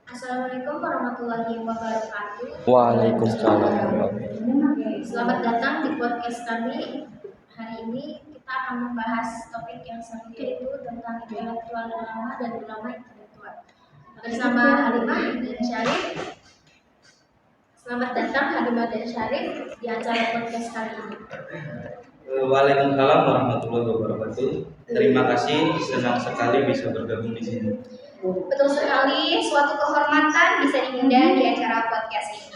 Assalamualaikum warahmatullahi wabarakatuh. Waalaikumsalam. Selamat datang di podcast kami. Hari ini kita akan membahas topik yang seru, yaitu tentang intelektual ulama dan ulama intelektual. Bersama Halimah dan Syarif. Selamat datang Halimah dan Syarif di acara podcast kali ini. Waalaikumsalam warahmatullahi wabarakatuh. Terima kasih, senang sekali bisa bergabung di sini. Betul sekali, suatu kehormatan bisa diundang di acara podcast ini.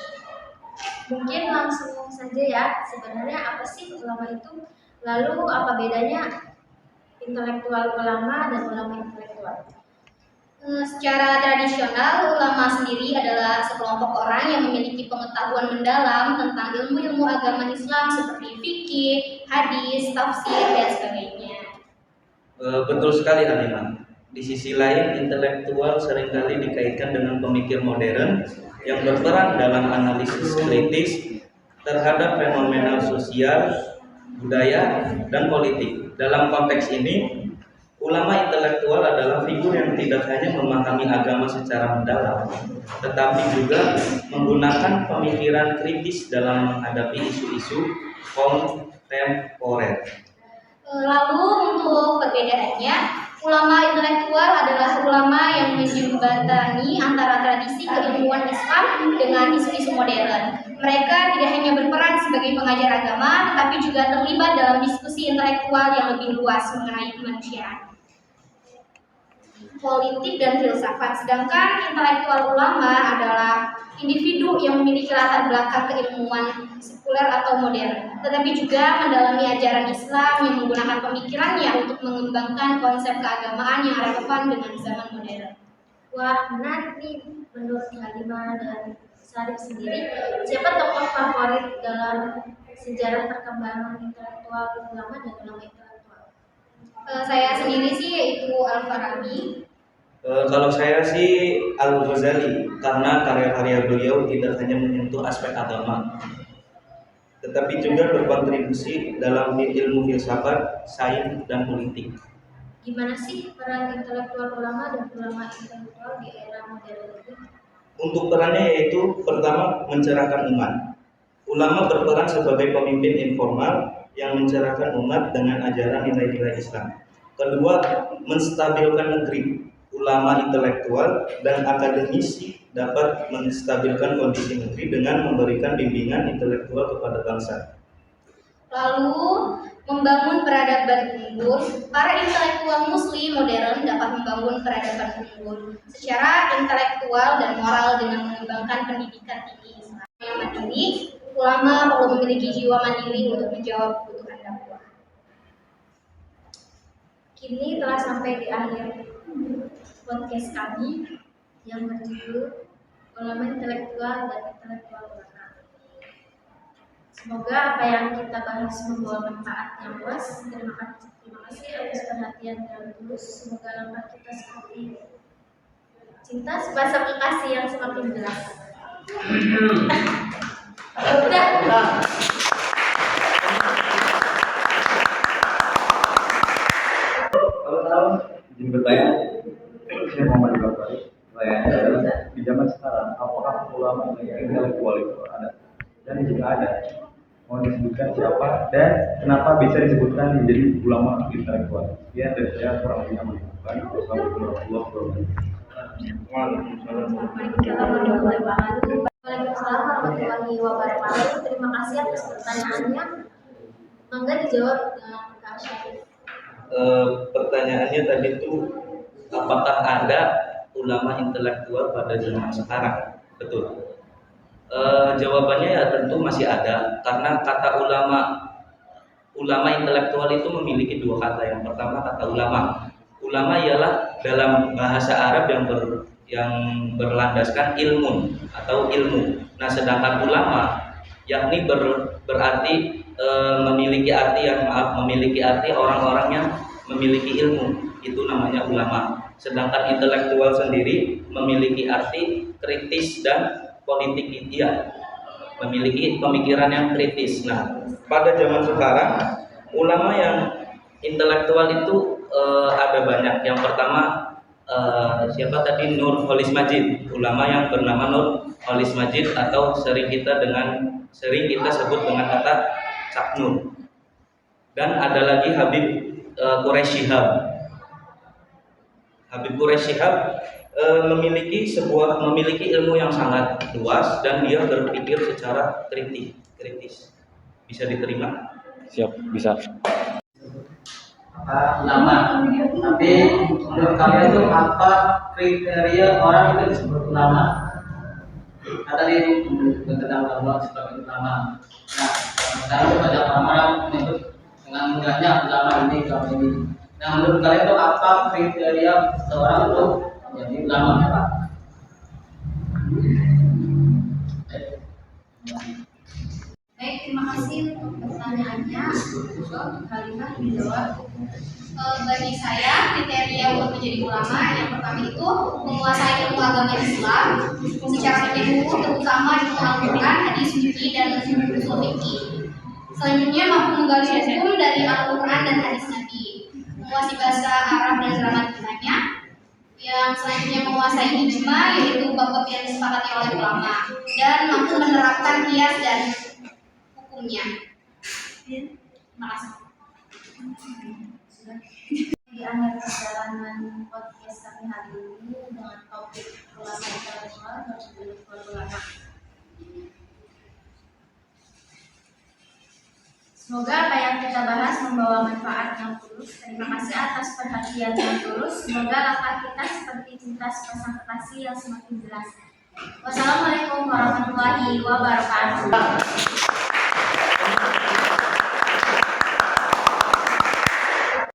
Mungkin langsung saja ya, sebenarnya apa sih ulama itu? Lalu apa bedanya intelektual ulama dan ulama intelektual? Secara tradisional, ulama sendiri adalah sekelompok orang yang memiliki pengetahuan mendalam tentang ilmu-ilmu agama Islam seperti fikih, hadis, tafsir, dan sebagainya. Betul sekali Halimah. Di sisi lain, intelektual seringkali dikaitkan dengan pemikir modern yang berperan dalam analisis kritis terhadap fenomena sosial, budaya, dan politik. Dalam konteks ini, ulama intelektual adalah figur yang tidak hanya memahami agama secara mendalam, tetapi juga menggunakan pemikiran kritis dalam menghadapi isu-isu kontemporer. Lalu untuk perbedaannya, ulama intelektual adalah ulama yang menjembatani antara tradisi keilmuan Islam dengan isu-isu modern. Mereka tidak hanya berperan sebagai pengajar agama, tetapi juga terlibat dalam diskusi intelektual yang lebih luas mengenai kemanusiaan, politik, dan filsafat. Sedangkan intelektual ulama adalah individu yang memiliki latar belakang keilmuan sekuler atau modern, tetapi juga mendalami ajaran Islam yang menggunakan pemikirannya untuk mengembangkan konsep keagamaan yang relevan dengan zaman modern. Wah, menarik nih menurut Halimah dan Syarif sendiri. Siapa tokoh favorit dalam sejarah perkembangan intelektual ulama dan ulama intelektual? Saya sendiri sih yaitu Al-Farabi. Kalau saya sih Al-Ghazali, karena karya-karya beliau tidak hanya menyentuh aspek agama, tetapi juga berkontribusi dalam ilmu filsafat, sains, dan politik. Gimana sih peran intelektual ulama dan ulama intelektual di era modern ini? Untuk perannya yaitu pertama mencerahkan umat. Ulama berperan sebagai pemimpin informal yang mencerahkan umat dengan ajaran nilai-nilai Islam. Kedua, menstabilkan negeri. Ulama intelektual dan akademisi dapat menstabilkan kondisi negeri dengan memberikan bimbingan intelektual kepada bangsa. Lalu, membangun peradaban unggul. Para intelektual muslim modern dapat membangun peradaban unggul secara intelektual dan moral dengan mengembangkan pendidikan tinggi Islam yang mandiri. Ulama perlu memiliki jiwa mandiri untuk menjawab kebutuhan dakwah. Kini telah sampai di akhir podcast kami yang berjudul ulama intelektual dan intelektual ulama. Semoga apa yang kita bahas membawa manfaat yang luas. Terima kasih atas perhatian dan tulus. Semoga langkah kita seperti cinta sepasang kekasih yang semakin jelas. Udah. Kalau izin bertanya, saya Muhammad Bakari. Pertanyaannya adalah di zaman sekarang, apakah ulama intelektual itu ada? Dan jika ada, mohon disebutkan siapa dan kenapa bisa disebutkan menjadi ulama intelektual? Ya, dari saya kurang lebih menunjukkan. Wassalamualaikum warahmatullahi Waalaikumsalam warahmatullahi wabarakatuh. Terima kasih atas pertanyaannya. Mangga dijawab dengan Kak Syarif. Pertanyaannya tadi itu apakah ada ulama intelektual pada zaman sekarang? Betul. Jawabannya ya tentu masih ada, karena kata ulama intelektual itu memiliki dua kata. Yang pertama kata ulama. Ulama ialah dalam bahasa Arab yang berlandaskan ilmu atau ilmu. Nah, sedangkan ulama yakni berarti memiliki arti orang-orang yang memiliki ilmu, itu namanya ulama. Sedangkan intelektual sendiri memiliki arti kritis dan politik, dia memiliki pemikiran yang kritis. Nah, pada zaman sekarang ulama yang intelektual itu ada banyak. Yang pertama siapa tadi, Nur Holis Majid, ulama yang bernama Nur Holis Majid atau sering kita sebut dengan kata Cak Nur. Dan ada lagi Habib Quraish Shihab. Habib Quraish Shihab memiliki ilmu yang sangat luas dan dia berpikir secara kritis. Bisa diterima? Siap, bisa. Ulama. Tapi menurut kalian itu apa kriteria orang itu disebut ulama? Tadi tentang ulama sebagai ulama. Nah, sekarang banyak orang menyebut dengan mudahnya ulama ini. Nah, menurut kalian itu apa kriteria seorang itu menjadi ulama? Baik, terima kasih untuk pertanyaannya. Semoga untuk kalimat dijawab. Bagi saya, kriteria untuk menjadi ulama yang pertama itu menguasai ilmu agama Islam secara menyeluruh, terutama ilmu Al-Quran, hadis suci, dan usul fikih. Selanjutnya mampu menggali hukum dari Al-Quran dan hadis Nabi, menguasai bahasa Arab dan gramatikanya. Yang selanjutnya menguasai ijma, yaitu bab yang disepakati oleh ulama, dan mampu menerapkan qiyas dan hukumnya. Terima kasih. Di akhir perjalanan podcast kami hari ini dengan topik ulama intelektual dan intelektual ulama. Semoga apa yang kita bahas membawa manfaat yang tulus. Terima kasih atas perhatian yang tulus. Semoga langkah kita seperti cinta sepasang kekasih yang semakin jelas. Wassalamualaikum warahmatullahi wabarakatuh.